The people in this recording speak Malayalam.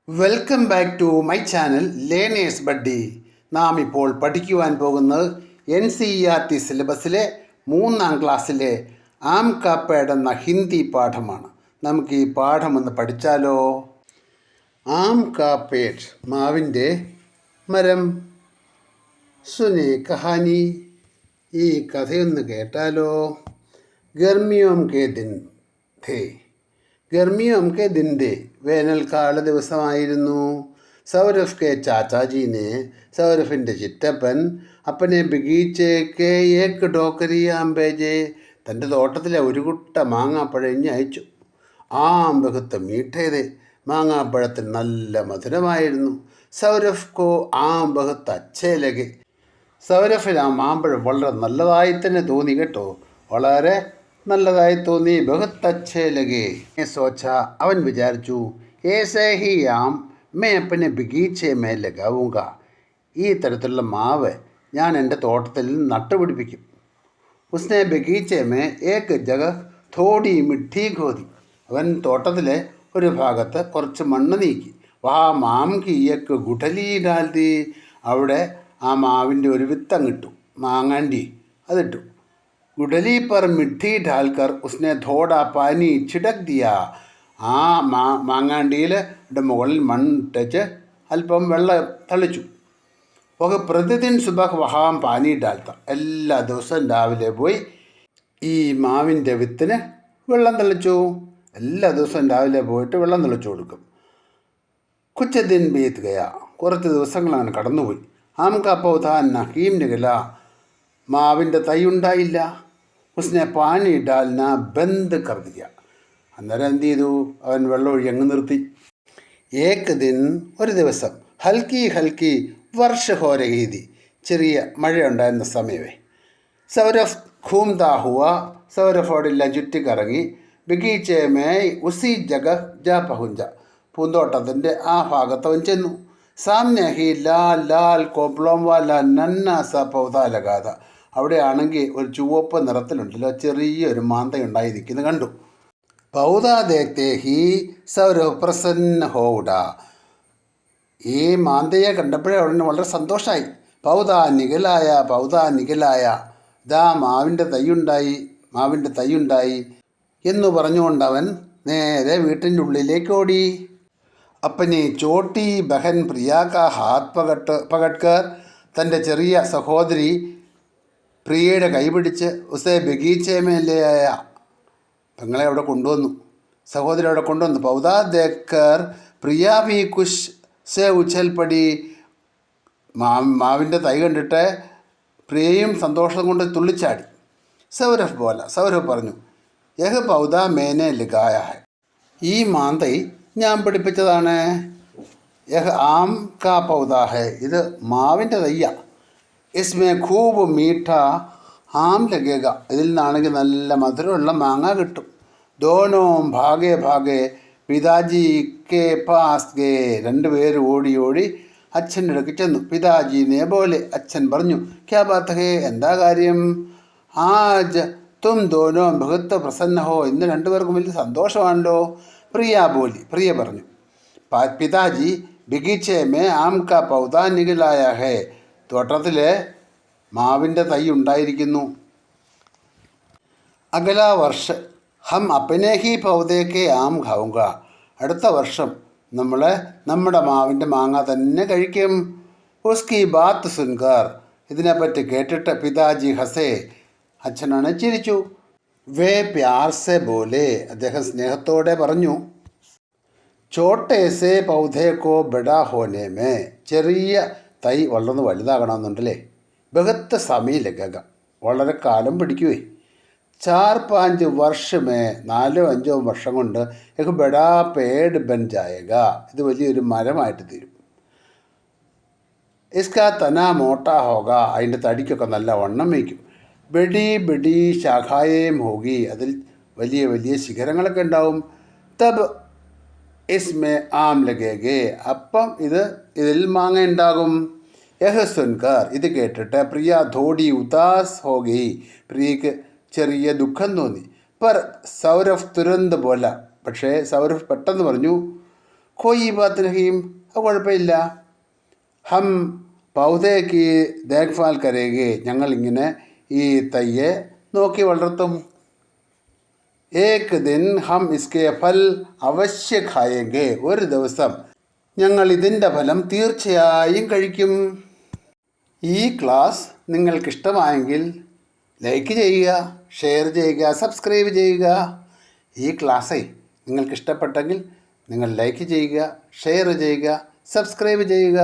Welcome back to my channel learners buddy. നാം ഇപ്പോൾ പഠിക്കുവാൻ പോകുന്നത് NCERT സിലബസിലെ 3ാം ക്ലാസ്സിലെ ആം കാ പേഡ് എന്ന ഹിന്ദി പാഠമാണ്. നമുക്ക് ഈ പാഠം ഒന്ന് പഠിച്ചാലോ? ആം കാ പേഡ്, മാവിൻ്റെ മരം. സുനെ കഹാനി, ഈ കഥയൊന്ന് കേട്ടാലോ? ഗർമിയോം കെ ദിൻ ഥേ, ഗർമിയോം കെ ദിൻ ദേ, വേനൽക്കാല ദിവസമായിരുന്നു. സൗരഫ് കെ ചാച്ചാജീനെ, സൗരഫിൻ്റെ ചിറ്റപ്പൻ, അപ്പനെ ബഗീച്ചയ്ക്ക് ഏക്ക് ടോക്കരി ആംബേജെ, തൻ്റെ തോട്ടത്തിലെ ഒരു കുട്ട മാങ്ങാപ്പഴഞ്ഞ് അയച്ചു. ബഹുത്ത് മീഠേത്, മാങ്ങാപ്പഴത്തിന് നല്ല മധുരമായിരുന്നു. സൗരഫ് കോ ബഹുത്ത് അച്ഛേ ലഗെ, സൗരഫിന് ആ മാമ്പഴം വളരെ നല്ലതായി തന്നെ തോന്നി കേട്ടോ, വളരെ നല്ലതായി തോന്നി. ബഹുത്ത് അച്ഛേ ലഗെ സോച്ച, അവൻ വിചാരിച്ചു. ഏസേ ഹി ആം മേ അപ്പനെ ബഗീച്ചേ മേ ലഗാവൂങ്ക, ഈ തരത്തിലുള്ള മാവ് ഞാൻ എൻ്റെ തോട്ടത്തിൽ നട്ടുപിടിപ്പിക്കും. ഉസ്നെ ബഗീച്ചേ മേ ഏക്ക് ജഗ തോടി മിഠി ഖോദി, അവൻ തോട്ടത്തിലെ ഒരു ഭാഗത്ത് കുറച്ച് മണ്ണ് നീക്കി. വാ മാം കി ഏക്ക് ഗുഠലി ഡാൽതി, അവിടെ ആ മാവിൻ്റെ ഒരു വിത്തങ്ങിട്ടു, മാങ്ങാണ്ടി അതിട്ടു. ഗുഡലി പർ മിഠി ഡാൽക്കർ ഉസ്നെ ഥോടാ പാനി ചിടക് ദിയ, ആ മാങ്ങാണ്ടിയിൽ മുകളിൽ മണ്ണിട്ടച്ച് അല്പം വെള്ളം തളിച്ചു. ഒക്കെ പ്രതിദിൻ സുബഹ് വഹാം പാനി ഡാൽത്ത, എല്ലാ ദിവസവും രാവിലെ പോയി ഈ മാവിൻ്റെ വിത്തിന് വെള്ളം തളിച്ചു. എല്ലാ ദിവസവും രാവിലെ പോയിട്ട് വെള്ളം തളിച്ചു കൊടുക്കും. കുച്ച് ദിൻ ബീത്ത് ഗയ, കുറച്ച് ദിവസങ്ങൾ അങ്ങനെ കടന്നുപോയി. ആം കാ പൗധ നഹീം നികല, മാവിൻ്റെ തൈ ഉണ്ടായില്ല. ഉസ്നെ പാനി ഡാൽന ബന്ദ് കർ ദിയ, അന്നേരം എന്ത് ചെയ്തു? അവൻ വെള്ളം ഒഴി അങ്ങ് നിർത്തി. ഏക് ദിൻ, ഒരു ദിവസം, ഹൽക്കി ഹൽക്കി വർഷ ഹോ രഹി തി, ചെറിയ മഴയുണ്ടായിരുന്ന സമയമേ. സൗരഫ് ഘൂംതാ ഹുവ, സൗരഫ് അവിടെല്ലാം ചുറ്റിക്കറങ്ങി. ബഗീച്ചേ മേ ഉസി ജഗ ജാ പഹുഞ്ച, പൂന്തോട്ടത്തിൻ്റെ ആ ഭാഗത്ത് അവൻ ചെന്നു. സാമ്യ ഹി ലാൽ ലാൽ കോപ്ലോം വാല നന്ന സ പൗധ ലഗാത, അവിടെയാണെങ്കിൽ ഒരു ചുവപ്പ് നിറത്തിലുണ്ടല്ലോ ചെറിയൊരു മാന്തയുണ്ടായി നിൽക്കുന്നത് കണ്ടു. പൗധ ദേഖ്തേ ഹി സൗരവ് പ്രസന്ന ഹോഡ, ഈ മാന്തയെ കണ്ടപ്പോഴേ ഉടനെ വളരെ സന്തോഷമായി. പൗധ നികലായ, പൗധ നികലായ, ദാ മാവിൻ്റെ തൈയുണ്ടായി എന്ന് പറഞ്ഞുകൊണ്ടവൻ നേരെ വീട്ടിൻ്റെ ഉള്ളിലേക്ക് ഓടി. അപ്പനെ ചോട്ടി ബഹൻ പ്രിയാക്ക ഹാത്ത് പകട്കർ, തൻ്റെ ചെറിയ സഹോദരി പ്രിയയുടെ കൈപിടിച്ച് ഉസേ ബഗീച്ചേമേലയായ, പെങ്ങളെ അവിടെ കൊണ്ടുവന്നു, സഹോദരി അവിടെ കൊണ്ടുവന്നു. പൗധാ ദേക്കർ പ്രിയ വി കുശ് സേ ഉച്ചൽപ്പടി, മാവിൻ്റെ തൈ കണ്ടിട്ട് പ്രിയയും സന്തോഷം കൊണ്ട് തുള്ളിച്ചാടി. സൗരഫ് പറഞ്ഞു, യഹ് പൗധ മേനെ ലിഗായ ഹൈ, ഈ മാന്തൈ ഞാൻ പഠിപ്പിച്ചതാണ്. യഹ് ആം കാ പൗധ ഹൈ, ഇത് മാവിൻ്റെ തയ്യ. ഇസ്മേ ഖൂബ് മീഠ ആം ലഗേഗ, ഇതിൽ നിന്നാണെങ്കിൽ നല്ല മധുരമുള്ള മാങ്ങ കിട്ടും. ദോനോം ഭാഗേ ഭാഗേ പിതാജി കെ പാസ് ഗേ, രണ്ടുപേരും ഓടി ഓടി അച്ഛൻ്റെ അടുക്ക് ചെന്നു. പിതാജീനെ പോലെ, അച്ഛൻ പറഞ്ഞു. ക്യാ ബാത്ത് ഹേ, എന്താ കാര്യം? ആജ് തും ദോനോ ബഹുത്ത് പ്രസന്ന ഹോ, ഇന്ന് രണ്ടുപേർക്കും വലിയ സന്തോഷമാണല്ലോ. പ്രിയ പറഞ്ഞു. പിതാജി ബഗീച്ചേ മേ ആം കാ പൗധ നികലായ ഹേ, തോട്ടത്തിൽ മാവിൻ്റെ തൈ ഉണ്ടായിരിക്കുന്നു. അഗലാ വർഷ ഹം അപ്പനെ ഹി പൗധേക്ക് ആം ഖാവുങ്ക, അടുത്ത വർഷം നമ്മുടെ മാവിൻ്റെ മാങ്ങ തന്നെ കഴിക്കും. ഉസ്കി ബാത്ത് സുൻകർ, ഇതിനെപ്പറ്റി കേട്ടിട്ട് പിതാജി ഹസേ, അച്ഛനാണ് ചിരിച്ചു. വേ പ്യാർ സെ ബോലെ, അദ്ദേഹം സ്നേഹത്തോടെ പറഞ്ഞു. ചോട്ടേ സേ പൗധേക്കോ ബഡാ ഹോനെ മേ, ചെറിയ തൈ വളർന്ന് വലുതാകണമെന്നുണ്ടല്ലേ. ബഹുത്ത് സമയം ലഗേഗ, വളരെ കാലം പിടിക്കുവേ. 4-5 വർഷമേ, 4-5 വർഷം കൊണ്ട് एक बड़ा पेड़ बन जाएगा, ഇത് വലിയൊരു മരമായിട്ട് തീരും. ഇസ്കാ തന മോട്ടാ ഹോഗ, അതിൻ്റെ തടിക്കൊക്കെ നല്ല വണ്ണം വയ്ക്കും. ബഡി ബഡി ശാഖായേം ഹോഗി, അതിൽ വലിയ വലിയ ശിഖരങ്ങളൊക്കെ ഉണ്ടാവും. തബ് ഇസ്മേ ആം ലഗേഗേ, അപ്പം ഇതിൽ മാങ്ങ ഉണ്ടാകും. യഹ് സുൻകർ, ഇത് കേട്ടിട്ട് പ്രിയ ധോടി ഉദാസ് ഹോഗി, പ്രിയക്ക് ചെറിയ ദുഃഖം തോന്നി. പർ സൗരഫ് തുരന്ത് പോലെ, പക്ഷേ സൗരഫ് പെട്ടെന്ന് പറഞ്ഞു. കോയി ബാത്ത് രഹീം, അത് കുഴപ്പമില്ല. ഹം പൗധയ്ക്ക് ദേഖ്ഭാൽ കരേഗെ, ഞങ്ങളിങ്ങനെ ഈ തയ്യെ നോക്കി വളർത്തും. ഏക് ദിൻ ഹം ഇസ്കെ ഫൽ അവശ്യ ഖായേങ്കെ, ഒരു ദിവസം ഞങ്ങൾ ഇതിൻ്റെ ഫലം തീർച്ചയായും കഴിക്കും. ഈ ക്ലാസ് നിങ്ങൾക്കിഷ്ടമായെങ്കിൽ ലൈക്ക് ചെയ്യുക, ഷെയർ ചെയ്യുക, സബ്സ്ക്രൈബ് ചെയ്യുക. ഈ ക്ലാസ്സേ നിങ്ങൾക്കിഷ്ടപ്പെട്ടെങ്കിൽ നിങ്ങൾ ലൈക്ക് ചെയ്യുക, ഷെയർ ചെയ്യുക, സബ്സ്ക്രൈബ് ചെയ്യുക.